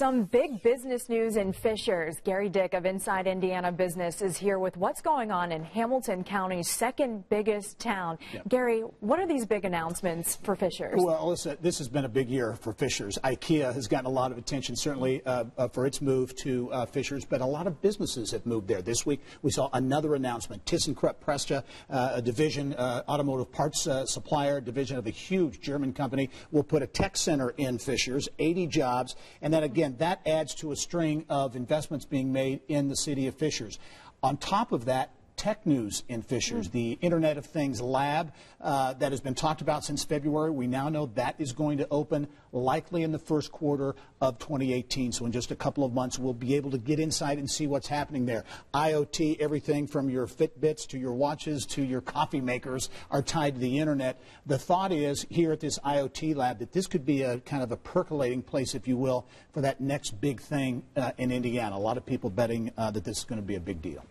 Some big business news in Fishers. Gerry Dick of Inside Indiana Business is here with what's going on in Hamilton County's second biggest town. Yep. Gerry, what are these big announcements for Fishers? Well, Alyssa, this has been a big year for Fishers. IKEA has gotten a lot of attention, certainly for its move to Fishers, but a lot of businesses have moved there. This week, we saw another announcement. THYSSENKRUPP Presta, a division, automotive parts supplier, division of a huge German company, will put a tech center in Fishers, 80 jobs, and then again, that adds to a string of investments being made in the city of Fishers. On top of that, tech news in Fishers, the Internet of Things lab that has been talked about since February. We now know that is going to open likely in the first quarter of 2018. So in just a couple of months, we'll be able to get inside and see what's happening there. IoT, everything from your Fitbits to your watches to your coffee makers are tied to the Internet. The thought is here at this IoT lab that this could be a kind of a percolating place, if you will, for that next big thing in Indiana. A lot of people betting that this is going to be a big deal.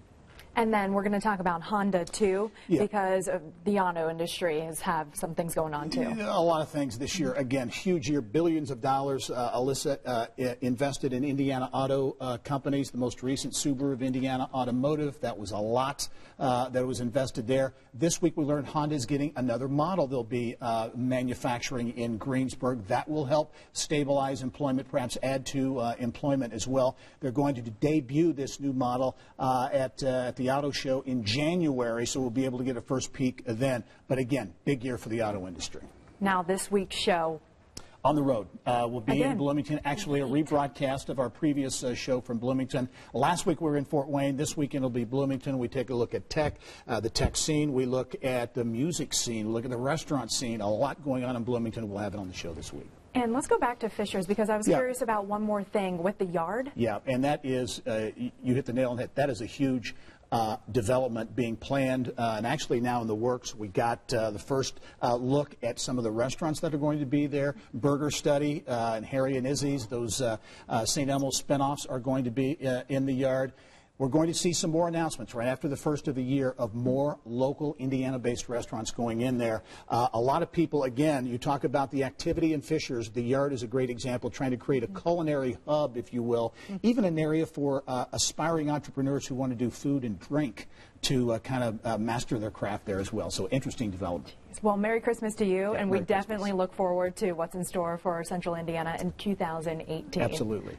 And then we're going to talk about Honda, too, because the auto industry has some things going on, too. A lot of things this year. Again, huge year, billions of dollars. Alyssa invested in Indiana auto companies. The most recent Subaru of Indiana Automotive, that was a lot that was invested there. This week we learned Honda is getting another model they'll be manufacturing in Greensburg. That will help stabilize employment, perhaps add to employment as well. They're going to debut this new model at the auto show in January, so we'll be able to get a first peek then. But again, big year for the auto industry. Now, this week's show. On the road. We'll be in Bloomington, actually a rebroadcast of our previous show from Bloomington. Last week we were in Fort Wayne. This weekend will be Bloomington. We take a look at tech, the tech scene. We look at the music scene, look at the restaurant scene. A lot going on in Bloomington. We'll have it on the show this week. And let's go back to Fishers, because I was curious about one more thing with the yard. Yeah, and that is, you hit the nail on the head. That is a huge development being planned and actually now in the works. We got the first look at some of the restaurants that are going to be there. Burger Study and Harry and Izzy's, those St. Elmo's spinoffs are going to be in the yard. We're going to see some more announcements right after the first of the year of more local Indiana-based restaurants going in there. A lot of people, again, you talk about the activity in Fishers. The yard is a great example, trying to create a culinary hub, if you will, even an area for aspiring entrepreneurs who want to do food and drink to kind of master their craft there as well. So interesting development. Well, Merry Christmas to you, and we definitely look forward to what's in store for Central Indiana in 2018. Absolutely.